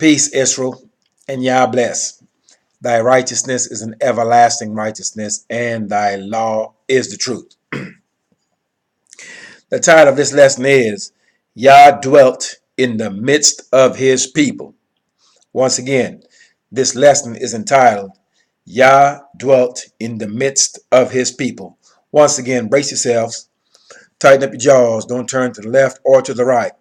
Peace, Israel, and Yah bless. Thy righteousness is an everlasting righteousness, and thy law is the truth. The title of this lesson is Yah dwelt in the midst of his people. Once again, this lesson is entitled Yah dwelt in the midst of his people. Once again, brace yourselves, tighten up your jaws, don't turn to the left or to the right,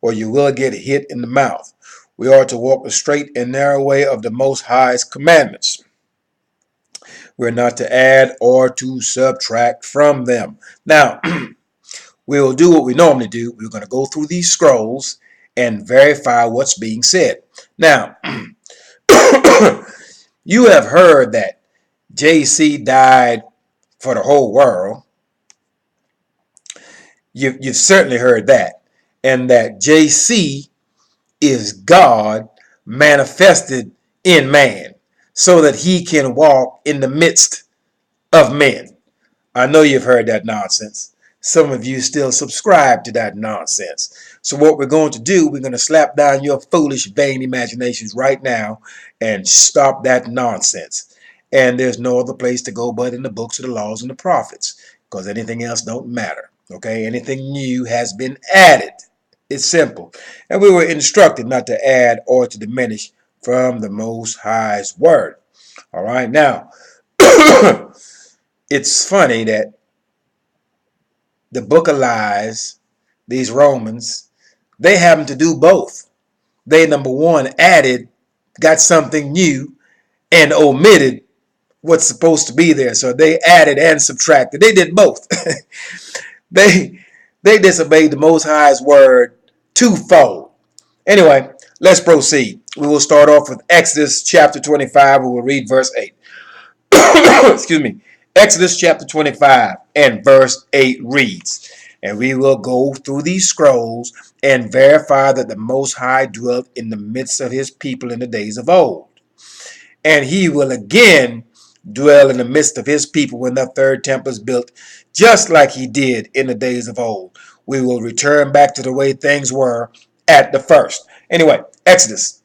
or you will get hit in the mouth. We are to walk the straight and narrow way of the Most High's commandments. We're not to add or to subtract from them. Now, we'll do what we normally do. We're going to go through these scrolls and verify what's being said. Now, you have heard that JC died for the whole world. You've certainly heard that. And that JC is God manifested in man so that he can walk in the midst of men. I know you've heard that nonsense. Some of you still subscribe to that nonsense. So what we're going to do, we're going to slap down your foolish, vain imaginations right now and stop that nonsense. And there's no other place to go but in the books of the laws and the prophets, because anything else don't matter. Okay, anything new has been added. It's simple. And we were instructed not to add or to diminish from the Most High's word. All right, now, it's funny that the book of lies, these Romans, they happen to do both. They, number one, got something new, and omitted what's supposed to be there. So they added and subtracted. They did both. They disobeyed the Most High's word twofold. Anyway, let's proceed. We will start off with Exodus chapter 25. We will read verse 8. Excuse me. Exodus chapter 25 and verse 8 reads, and we will go through these scrolls and verify that the Most High dwelt in the midst of his people in the days of old. And he will again dwell in the midst of his people when the third temple is built, just like he did in the days of old. We will return back to the way things were at the first. Anyway, Exodus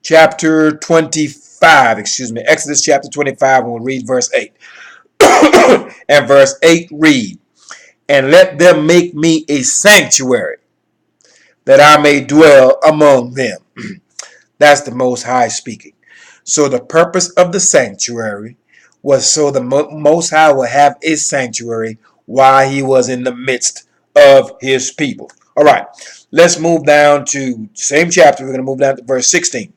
chapter 25, Exodus chapter 25, and we'll read verse 8. And verse 8 read, and let them make me a sanctuary, that I may dwell among them. That's the Most High speaking. So the purpose of the sanctuary was so the Most High will have a sanctuary while he was in the midst of his people. All right, let's move down to the same chapter. We're going to move down to verse 16.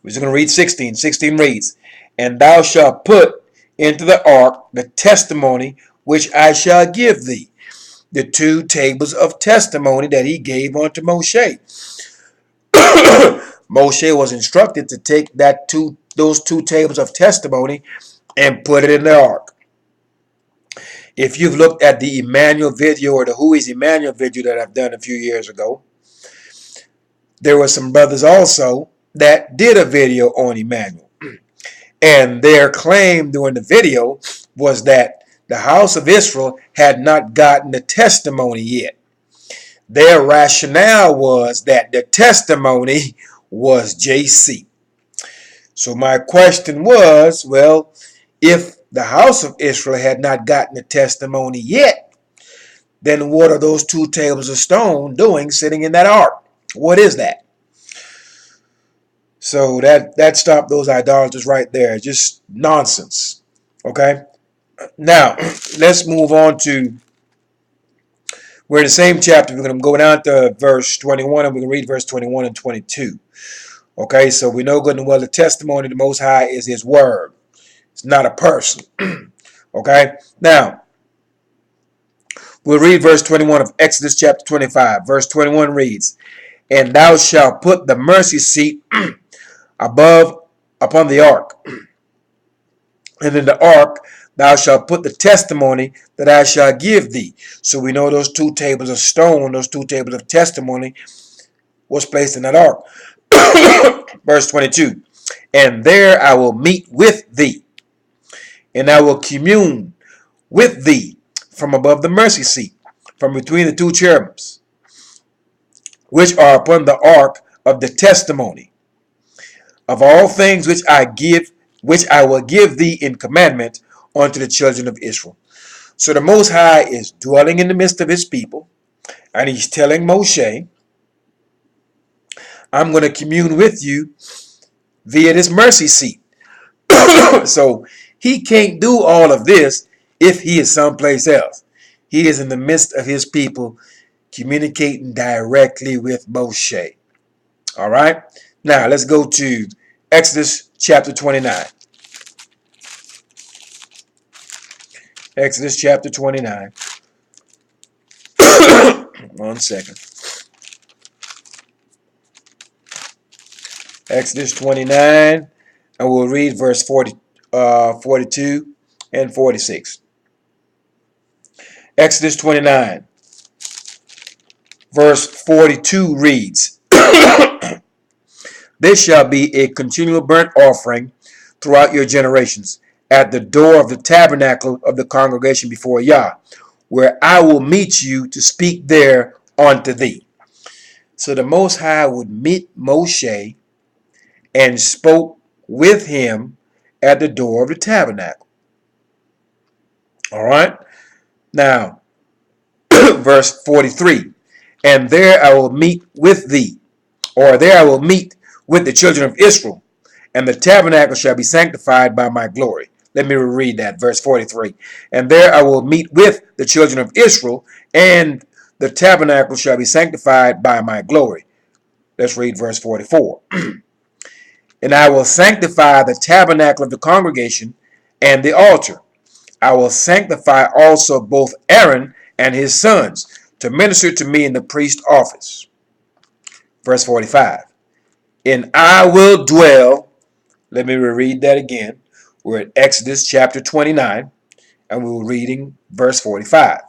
We're just going to read 16. 16 reads, and thou shalt put into the ark the testimony which I shall give thee, the 2 tables of testimony that he gave unto Moshe. Moshe was instructed to take those 2 tables of testimony and put it in the ark. If you've looked at the Emmanuel video or the Who is Emmanuel video that I've done a few years ago, there were some brothers also that did a video on Emmanuel. And their claim during the video was that the house of Israel had not gotten the testimony yet. Their rationale was that the testimony was JC. So my question was, well, if the house of Israel had not gotten the testimony yet, then what are those 2 tables of stone doing sitting in that ark? What is that? So that stopped those idolaters right there. Just nonsense. Okay? Now, let's move on to, we're in the same chapter. We're going to go down to verse 21, and we're going to read verse 21 and 22. Okay, so we know good and well the testimony of the Most High is his word. It's not a person. Okay, now, we'll read verse 21 of Exodus chapter 25. Verse 21 reads, and thou shalt put the mercy seat upon the ark, and in the ark thou shalt put the testimony that I shall give thee. So we know those 2 tables of stone, those 2 tables of testimony was placed in that ark. Verse 22, and there I will meet with thee, and I will commune with thee from above the mercy seat, from between the 2 cherubims, which are upon the ark of the testimony of all things which I will give thee in commandment unto the children of Israel. So the Most High is dwelling in the midst of his people, and he's telling Moshe, I'm going to commune with you via this mercy seat. So he can't do all of this if he is someplace else. He is in the midst of his people, communicating directly with Moshe. All right. Now let's go to Exodus chapter 29. Exodus chapter 29. 1 second. Exodus 29, and we'll read verse 42 and 46. Exodus 29, verse 42 reads, This shall be a continual burnt offering throughout your generations, at the door of the tabernacle of the congregation before Yah, where I will meet you to speak there unto thee. So the Most High would meet Moshe and spoke with him at the door of the tabernacle. All right. Now, verse 43, and there I will meet with thee, or there I will meet with the children of Israel, and the tabernacle shall be sanctified by my glory. Let me reread that, verse 43. And there I will meet with the children of Israel, and the tabernacle shall be sanctified by my glory. Let's read verse 44. And I will sanctify the tabernacle of the congregation and the altar. I will sanctify also both Aaron and his sons to minister to me in the priest office. Verse 45. And I will dwell. Let me reread that again. We're at Exodus chapter 29, and we were reading verse 45.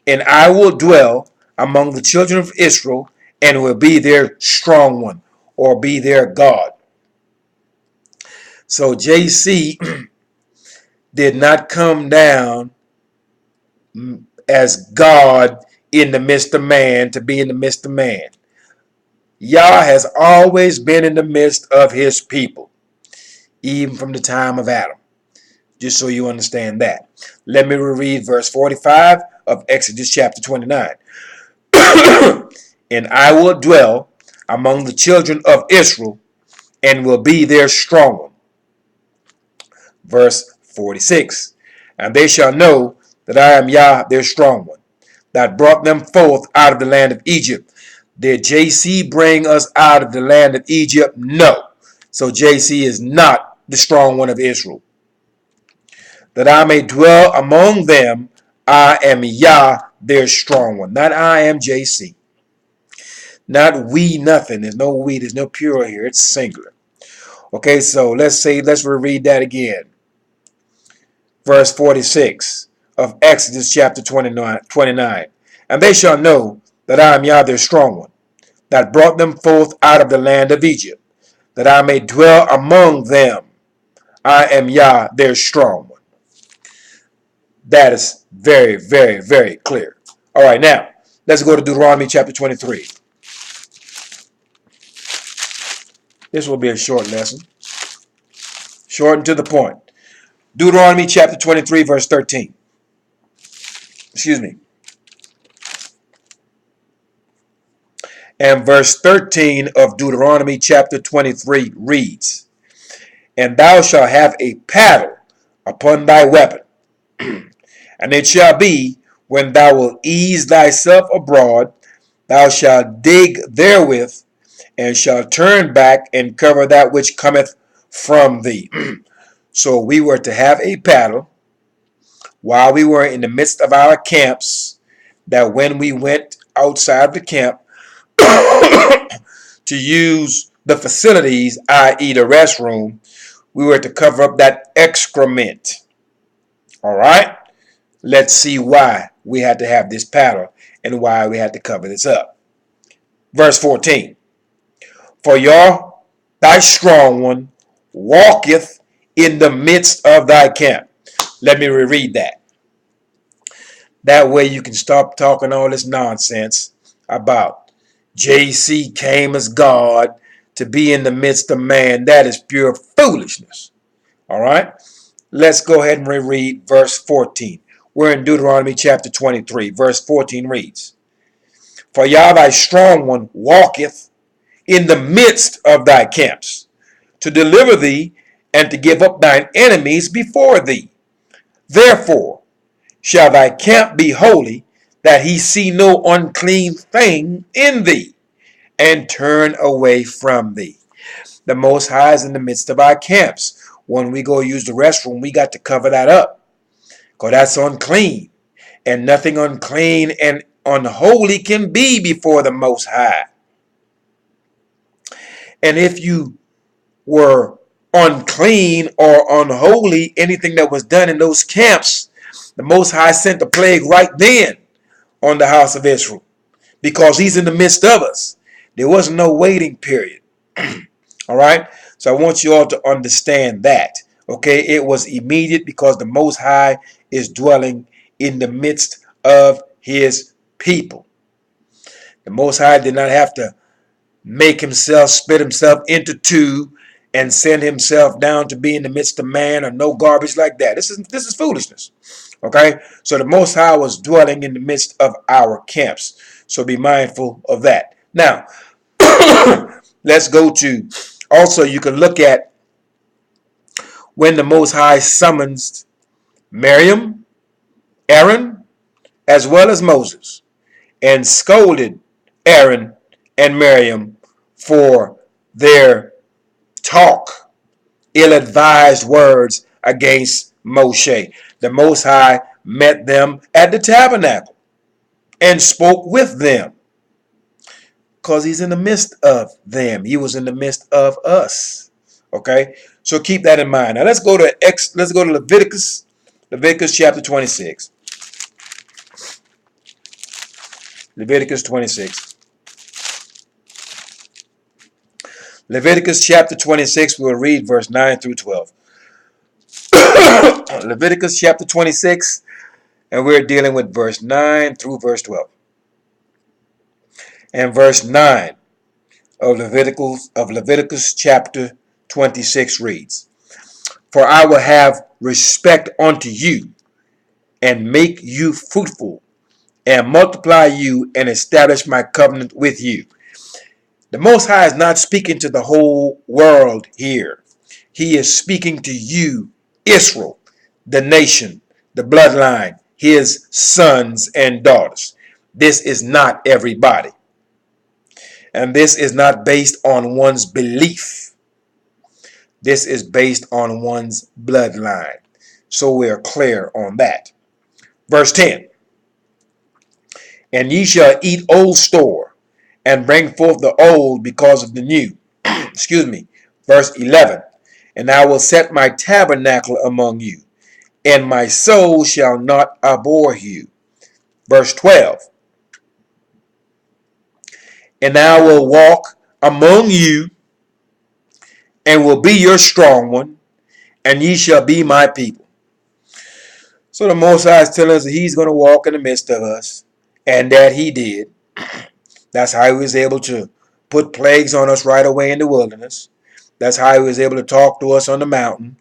And I will dwell among the children of Israel, and will be their strong one, or be their God. So JC did not come down as God in the midst of man to be in the midst of man. Yah has always been in the midst of his people, even from the time of Adam. Just so you understand that. Let me reread verse 45 of Exodus chapter 29. And I will dwell among the children of Israel, and will be their strong one. Verse 46. And they shall know that I am Yah, their strong one, that brought them forth out of the land of Egypt. Did JC bring us out of the land of Egypt? No. So JC is not the strong one of Israel. That I may dwell among them, I am Yah, their strong one. Not I am JC. Not we nothing. There's no we. There's no pure here. It's singular. Okay, so let's reread that again. Verse 46 of Exodus chapter 29. And they shall know that I am Yah, their strong one, that brought them forth out of the land of Egypt, that I may dwell among them. I am Yah, their strong one. That is very, very, very clear. All right, now, let's go to Deuteronomy chapter 23. This will be a short lesson. Short and to the point. Deuteronomy chapter 23, verse 13. Excuse me. And verse 13 of Deuteronomy chapter 23 reads, And thou shalt have a paddle upon thy weapon, and it shall be, when thou wilt ease thyself abroad, thou shalt dig therewith, and shalt turn back and cover that which cometh from thee. So we were to have a paddle while we were in the midst of our camps, that when we went outside of the camp to use the facilities, i.e. the restroom, we were to cover up that excrement. All right? Let's see why we had to have this paddle and why we had to cover this up. Verse 14. For Yah, thy strong one, walketh in the midst of thy camp. Let me reread that. That way you can stop talking all this nonsense about JC came as God to be in the midst of man. That is pure foolishness. All right. Let's go ahead and reread verse 14. We're in Deuteronomy chapter 23. Verse 14 reads, For Yah thy strong one walketh in the midst of thy camps, to deliver thee and to give up thine enemies before thee. Therefore shall thy camp be holy, that he see no unclean thing in thee, and turn away from thee. The Most High is in the midst of our camps. When we go use the restroom, we got to cover that up, because that's unclean. And nothing unclean and unholy can be before the Most High. And if you were unclean or unholy, anything that was done in those camps, the Most High sent the plague right then on the house of Israel, because he's in the midst of us. There wasn't no waiting period. All right. So I want you all to understand that. Okay. It was immediate, because the Most High is dwelling in the midst of his people. The Most High did not have to make himself, split himself into two and send himself down to be in the midst of man, or no garbage like that. This is foolishness. Okay. So the Most High was dwelling in the midst of our camps. So be mindful of that. Now, let's go to, also you can look at when the Most High summons Miriam, Aaron, as well as Moses, and scolded Aaron and Miriam for their talk, ill-advised words against Moshe. The Most High met them at the tabernacle and spoke with them, because he's in the midst of them. He was in the midst of us. Okay, so keep that in mind. Now let's go to Leviticus chapter 26. Leviticus 26. Leviticus chapter 26, we'll read verse 9 through 12. Leviticus chapter 26, and we're dealing with verse 9 through verse 12. And verse 9 of Leviticus chapter 26 reads, For I will have respect unto you, and make you fruitful, and multiply you, and establish my covenant with you. The Most High is not speaking to the whole world here. He is speaking to you, Israel, the nation, the bloodline, his sons and daughters. This is not everybody. And this is not based on one's belief. This is based on one's bloodline. So we're clear on that. Verse 10. And ye shall eat old store, and bring forth the old because of the new. Excuse me. Verse 11. And I will set my tabernacle among you, and my soul shall not abhor you. Verse 12. And I will walk among you, and will be your strong one, and ye shall be my people. So the Most High is telling us that he's going to walk in the midst of us, and that he did. That's how he was able to put plagues on us right away in the wilderness. That's how he was able to talk to us on the mountain.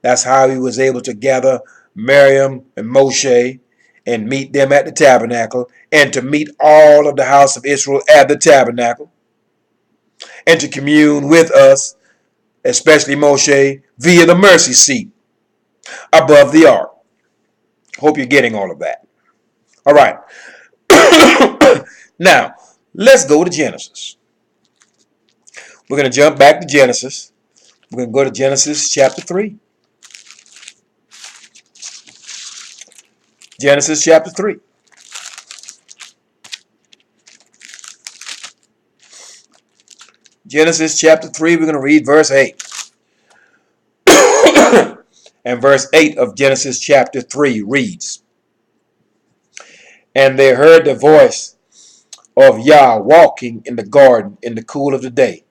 That's how he was able to gather Miriam and Moshe and meet them at the tabernacle, and to meet all of the house of Israel at the tabernacle, and to commune with us, especially Moshe, via the mercy seat above the ark. Hope you're getting all of that. All right. Now, let's go to Genesis. We're going to jump back to Genesis. We're going to go to Genesis chapter 3. Genesis chapter 3. Genesis chapter 3, we're going to read verse 8. And verse 8 of Genesis chapter 3 reads, And they heard the voice of Yah walking in the garden in the cool of the day.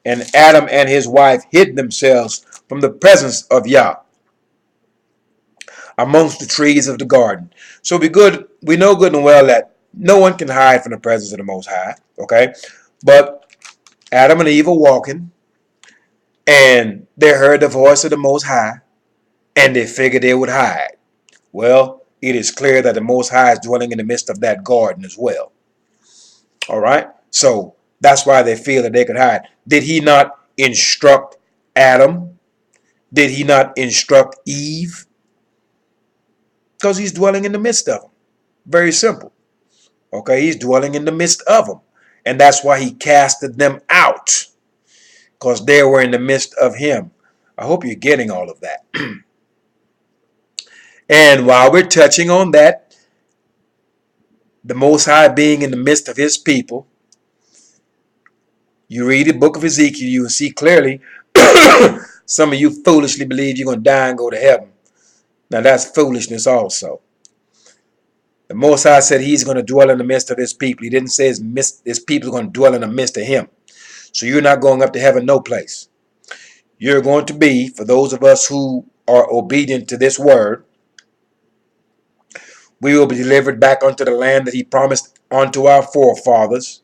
And Adam and his wife hid themselves from the presence of Yah amongst the trees of the garden. So we know good and well that no one can hide from the presence of the Most High. Okay? But Adam and Eve are walking, and they heard the voice of the Most High, and they figured they would hide. Well, it is clear that the Most High is dwelling in the midst of that garden as well. All right? So that's why they feel that they could hide. Did he not instruct Adam? Did he not instruct Eve? Because he's dwelling in the midst of them. Very simple. Okay, he's dwelling in the midst of them. And that's why he casted them out. Because they were in the midst of him. I hope you're getting all of that. And while we're touching on that, the Most High being in the midst of his people, you read the book of Ezekiel, you will see clearly some of you foolishly believe you're going to die and go to heaven. Now that's foolishness also. The Most High said he's going to dwell in the midst of his people. He didn't say his people are going to dwell in the midst of him. So you're not going up to heaven no place. You're going to be, for those of us who are obedient to this word, we will be delivered back unto the land that he promised unto our forefathers.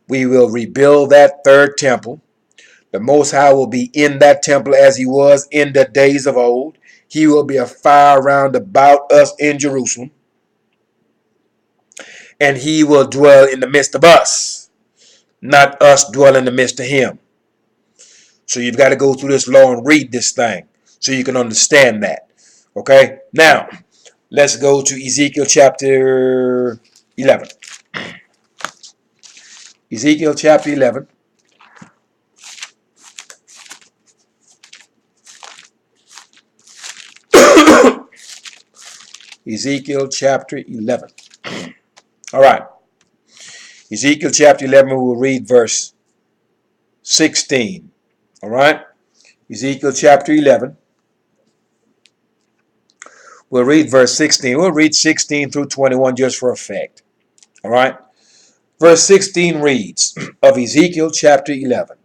We will rebuild that third temple. The Most High will be in that temple as he was in the days of old. He will be a fire round about us in Jerusalem. And he will dwell in the midst of us, not us dwell in the midst of him. So you've got to go through this law and read this thing so you can understand that. Okay? Now, let's go to Ezekiel chapter 11. Ezekiel chapter 11. Ezekiel chapter 11. All right. Ezekiel chapter 11, we will read verse 16. All right. Ezekiel chapter 11. We'll read verse 16. We'll read 16 through 21 just for effect. All right. Verse 16 reads of Ezekiel chapter 11.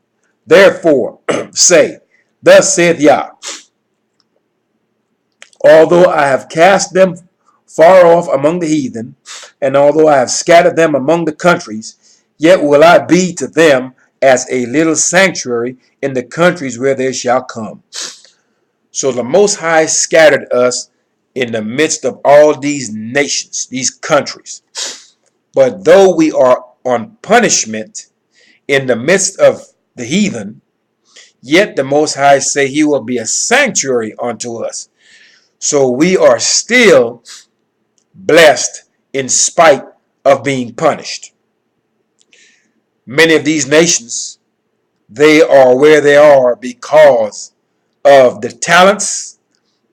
Therefore say, thus saith Yah, although I have cast them far off among the heathen, and although I have scattered them among the countries, yet will I be to them as a little sanctuary in the countries where they shall come. So the Most High scattered us in the midst of all these nations, these countries. But though we are on punishment in the midst of the heathen, yet the Most High say he will be a sanctuary unto us. So we are still blessed in spite of being punished. Many of these nations, they are where they are because of the talents,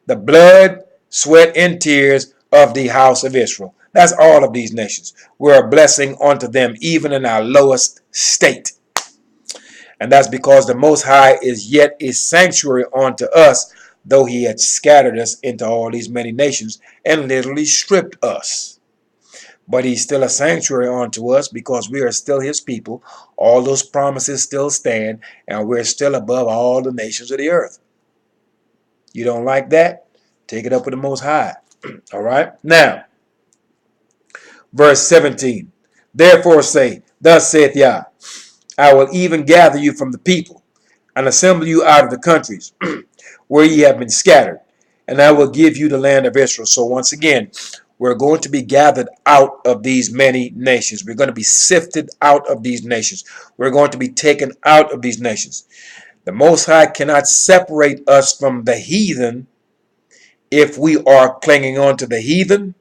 the blood, sweat, and tears of the house of Israel. That's all of these nations. We're a blessing unto them, even in our lowest state. And that's because the Most High is yet a sanctuary unto us, though he had scattered us into all these many nations and literally stripped us. But he's still a sanctuary unto us because we are still his people. All those promises still stand, and we're still above all the nations of the earth. You don't like that? Take it up with the Most High. All right? Now, verse 17. Therefore say, thus saith Yah, I will even gather you from the people, and assemble you out of the countries where ye have been scattered, and I will give you the land of Israel. So once again, we're going to be gathered out of these many nations. We're going to be sifted out of these nations. We're going to be taken out of these nations. The Most High cannot separate us from the heathen if we are clinging on to the heathen,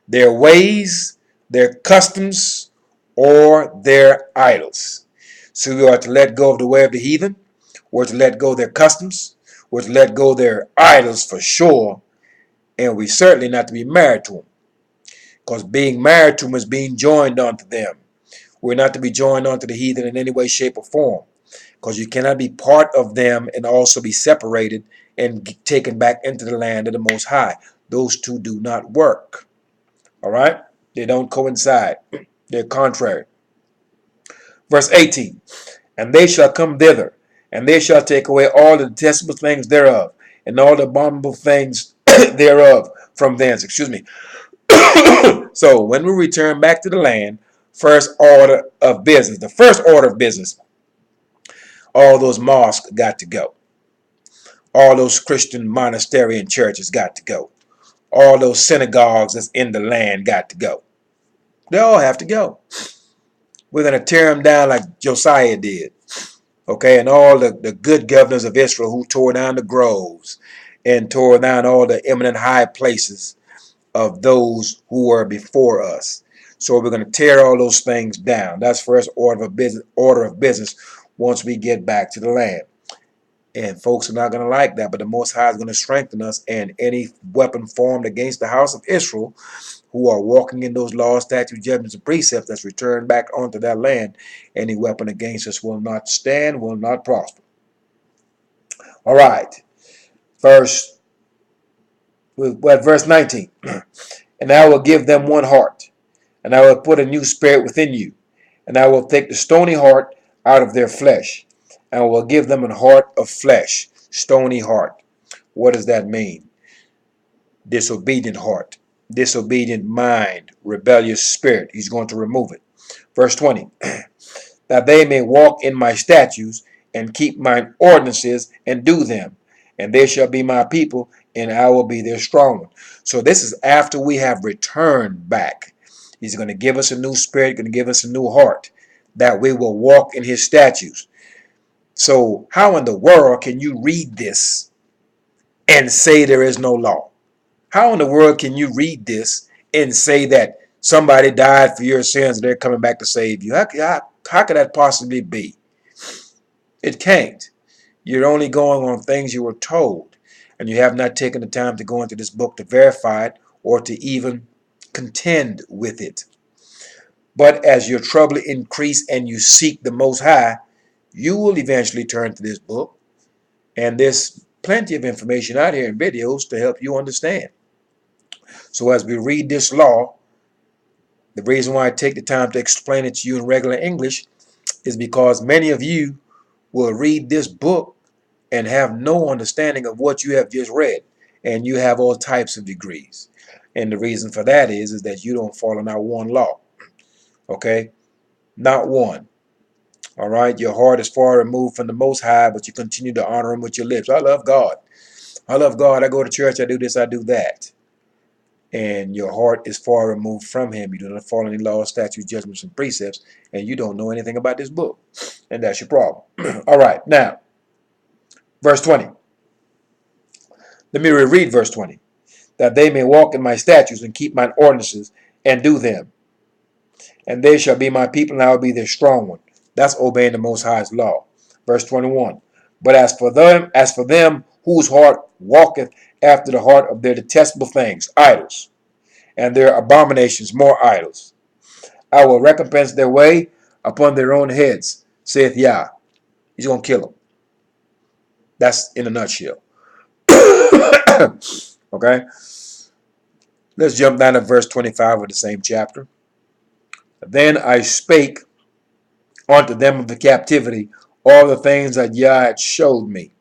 their ways, their customs, or their idols. So we are to let go of the way of the heathen. We're to let go of their customs. We're to let go of their idols for sure. And we certainly not to be married to them. Because being married to them is being joined unto them. We're not to be joined unto the heathen in any way, shape, or form. Because you cannot be part of them and also be separated and taken back into the land of the Most High. Those two do not work. All right? They don't coincide. They're contrary. Verse 18. And they shall come thither, and they shall take away all the detestable things thereof, and all the abominable things thereof from thence. Excuse me. So when we return back to the land, first order of business. The first order of business, all those mosques got to go. All those Christian monastery and churches got to go. All those synagogues that's in the land got to go. They all have to go. We're going to tear them down like Josiah did. Okay, and all the good governors of Israel who tore down the groves and tore down all the eminent high places of those who were before us. So we're going to tear all those things down. That's first order of business once we get back to the land. And folks are not going to like that, but the Most High is going to strengthen us, and any weapon formed against the house of Israel who are walking in those laws, statutes, judgments, and precepts that's returned back onto that land, any weapon against us will not stand, will not prosper. All right. Verse 19. And I will give them one heart, and I will put a new spirit within you, and I will take the stony heart out of their flesh, and I will give them a heart of flesh. Stony heart. What does that mean? Disobedient heart, disobedient mind, rebellious spirit. He's going to remove it. Verse 20. That they may walk in my statutes and keep mine ordinances and do them, and they shall be my people, and I will be their strong one. So this is after we have returned back. He's going to give us a new spirit, going to give us a new heart, that we will walk in his statutes. So how in the world can you read this and say there is no law? How in the world can you read this and say that somebody died for your sins and they're coming back to save you? How could that possibly be? It can't. You're only going on things you were told, and you have not taken the time to go into this book to verify it or to even contend with it. But as your trouble increase and you seek the Most High, you will eventually turn to this book, and there's plenty of information out here in videos to help you understand. So as we read this law, the reason why I take the time to explain it to you in regular English is because many of you will read this book and have no understanding of what you have just read, and you have all types of degrees. And the reason for that is that you don't follow not one law. Okay? Not one. All right? Your heart is far removed from the Most High, but you continue to honor him with your lips. I love God. I love God. I go to church. I do this. I do that. And your heart is far removed from him. You do not follow any laws, statutes, judgments, and precepts, and you don't know anything about this book. And that's your problem. All right. Now, verse 20. Let me reread verse 20. That they may walk in my statutes and keep mine ordinances and do them. And they shall be my people, and I will be their strong one. That's obeying the Most High's law. Verse 21. But as for them whose heart walketh after the heart of their detestable things, idols, and their abominations more idols, I will recompense their way upon their own heads, saith Yah. He's going to kill them. That's in a nutshell. Okay? Let's jump down to verse 25 of the same chapter. Then I spake unto them of the captivity all the things that Yah had showed me.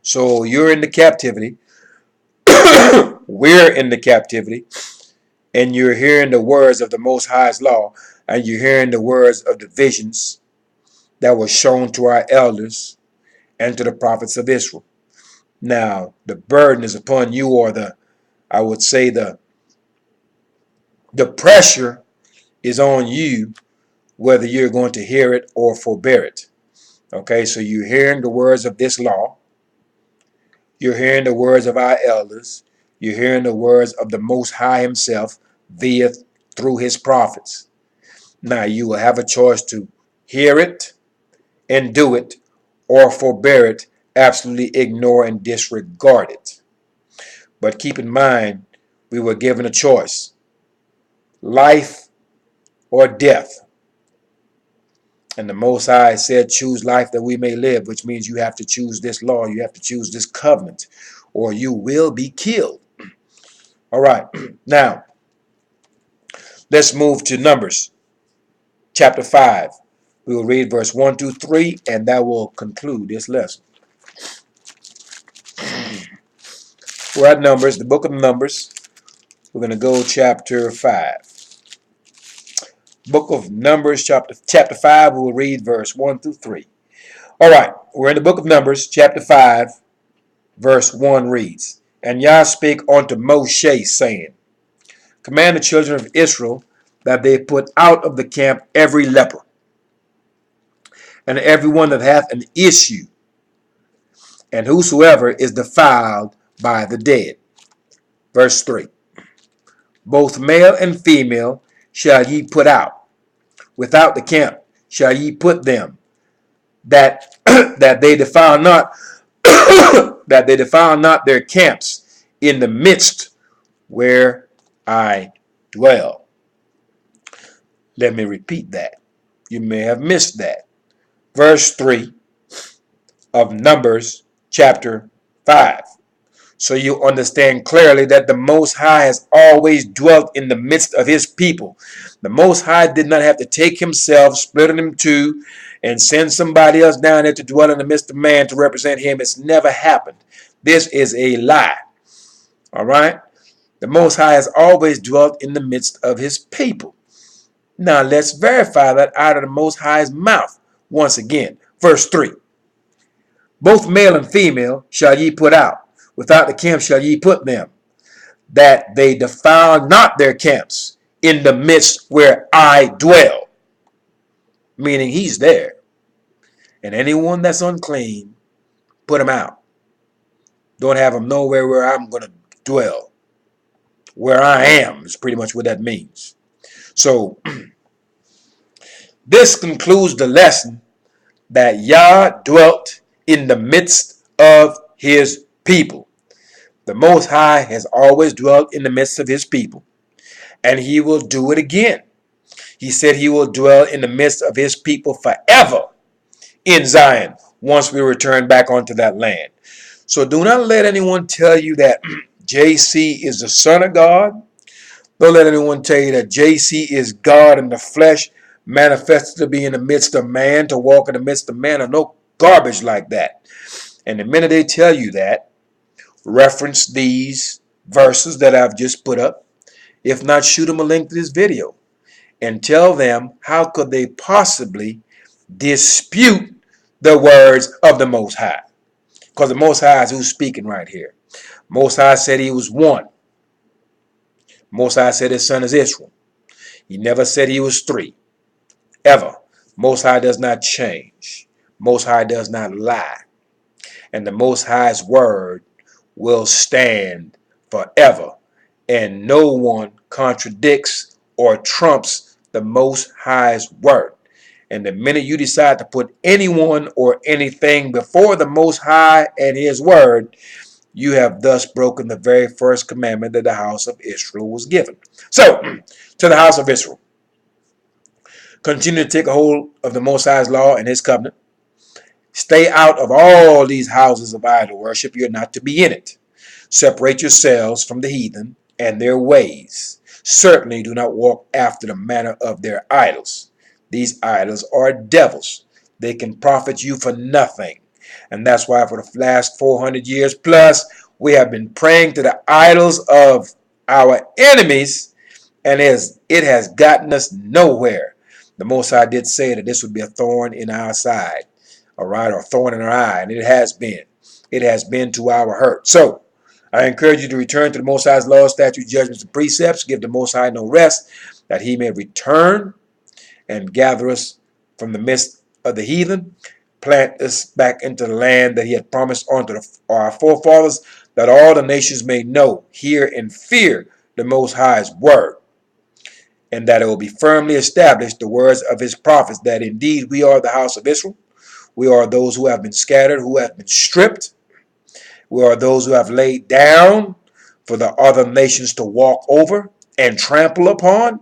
So you're in the captivity. We're in the captivity. And you're hearing the words of the Most High's law. And you're hearing the words of the visions that were shown to our elders and to the prophets of Israel. Now, the burden is upon you, or I would say the pressure is on you, whether you're going to hear it or forbear it. Okay, so you're hearing the words of this law. You're hearing the words of our elders. You're hearing the words of the Most High himself through his prophets. Now, you will have a choice to hear it and do it, or forbear it, absolutely ignore and disregard it. But keep in mind, we were given a choice. Life or death. And the Most High said, choose life that we may live, which means you have to choose this law. You have to choose this covenant, or you will be killed. All right. Now, let's move to Numbers chapter 5. We will read verse 1 through 3, and that will conclude this lesson. We're at Numbers, the book of Numbers. We're going to go chapter 5. Book of Numbers, chapter 5. We will read verse 1 through 3. All right, we're in the book of Numbers, chapter 5, verse 1 reads, And Yah spake unto Moshe, saying, Command the children of Israel that they put out of the camp every leper, and every one that hath an issue, and whosoever is defiled by the dead. Verse 3. Both male and female shall ye put out. Without the camp shall ye put them, that that they defile not that they defile not their camps in the midst where I dwell. Let me repeat that. You may have missed that. Verse 3 of Numbers chapter 5. So you understand clearly that the Most High has always dwelt in the midst of his people. The Most High did not have to take himself, split him in two, and send somebody else down there to dwell in the midst of man to represent him. It's never happened. This is a lie. All right? The Most High has always dwelt in the midst of his people. Now let's verify that out of the Most High's mouth. Once again, verse 3. Both male and female shall ye put out. Without the camp shall ye put them, that they defile not their camps in the midst where I dwell. Meaning he's there. And anyone that's unclean, put him out. Don't have him nowhere where I'm going to dwell. Where I am is pretty much what that means. So, this concludes the lesson that Yah dwelt in the midst of his people. The Most High has always dwelt in the midst of his people, and he will do it again. He said he will dwell in the midst of his people forever in Zion once we return back onto that land. So do not let anyone tell you that JC is the Son of God. Don't let anyone tell you that JC is God in the flesh, manifested to be in the midst of man, to walk in the midst of man, or no garbage like that. And the minute they tell you that, reference these verses that I've just put up. If not, shoot them a link to this video and tell them how could they possibly dispute the words of the Most High. Because the Most High is who's speaking right here. Most High said he was one. Most High said his son is Israel. He never said he was three. Ever. Most High does not change. Most High does not lie. And the Most High's word will stand forever. And no one contradicts or trumps the Most High's word. And the minute you decide to put anyone or anything before the Most High and his word, you have thus broken the very first commandment that the house of Israel was given. So, to the house of Israel, continue to take a hold of the Most High's law and his covenant. Stay out of all these houses of idol worship. You're not to be in it. Separate yourselves from the heathen and their ways. Certainly do not walk after the manner of their idols. These idols are devils. They can profit you for nothing. And that's why for the last 400 years plus, we have been praying to the idols of our enemies, and it has gotten us nowhere. The Most High did say that this would be a thorn in our side, all right, or a thorn in our eye, and it has been. It has been to our hurt. So, I encourage you to return to the Most High's laws, statutes, judgments, and precepts. Give the Most High no rest, that he may return and gather us from the midst of the heathen, plant us back into the land that he had promised unto our forefathers, that all the nations may know, hear, and fear the Most High's word, and that it will be firmly established the words of his prophets, that indeed we are the house of Israel. We are those who have been scattered, who have been stripped. We are those who have laid down for the other nations to walk over and trample upon.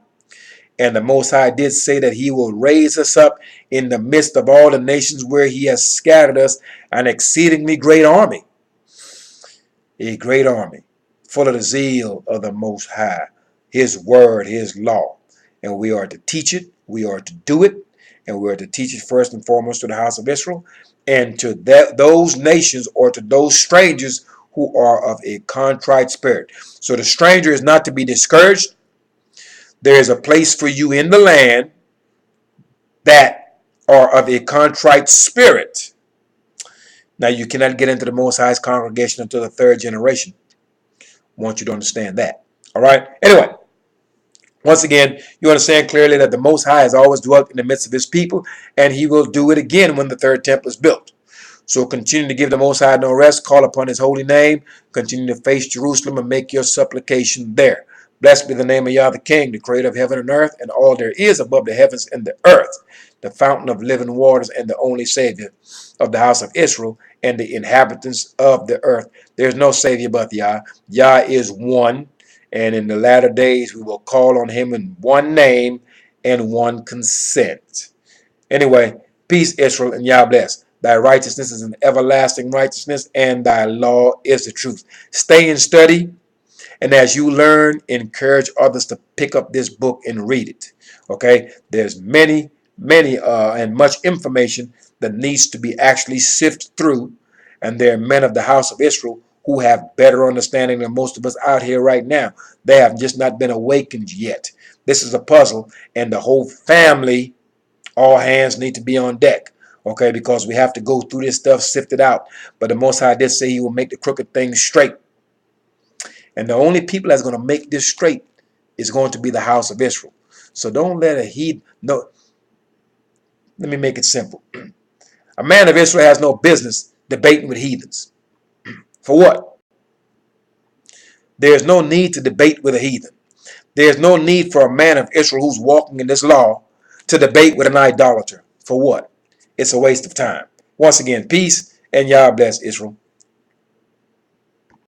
And the Most High did say that he will raise us up in the midst of all the nations where he has scattered us, an exceedingly great army. A great army, full of the zeal of the Most High, his word, his law. And we are to teach it, we are to do it, and we are to teach it first and foremost to the house of Israel, and to those nations or to those strangers who are of a contrite spirit. So the stranger is not to be discouraged. There is a place for you in the land, that are of a contrite spirit. Now, you cannot get into the Most High's congregation until the third generation. I want you to understand that. All right? Anyway, once again, you understand clearly that the Most High has always dwelt in the midst of his people, and he will do it again when the third temple is built. So continue to give the Most High no rest, call upon his holy name, continue to face Jerusalem and make your supplication there. Blessed be the name of Yah the King, the creator of heaven and earth, and all there is above the heavens and the earth, the fountain of living waters, and the only Savior of the house of Israel and the inhabitants of the earth. There's no Savior but Yah. Yah is one, and in the latter days we will call on him in one name and one consent. Anyway, peace, Israel, and Yah bless. Thy righteousness is an everlasting righteousness, and thy law is the truth. Stay and study, and as you learn, encourage others to pick up this book and read it. Okay? There's many and much information that needs to be actually sifted through, and there are men of the house of Israel who have better understanding than most of us out here right now. They have just not been awakened yet. This is a puzzle, and the whole family, all hands need to be on deck, okay, because we have to go through this stuff, sift it out. But the Most High did say he will make the crooked things straight. And the only people that's going to make this straight is going to be the house of Israel. So don't let a heathen, no, let me make it simple. A man of Israel has no business debating with heathens. For what? There's no need to debate with a heathen. There's no need for a man of Israel who's walking in this law to debate with an idolater. For what? It's a waste of time. Once again, peace and Yah bless Israel.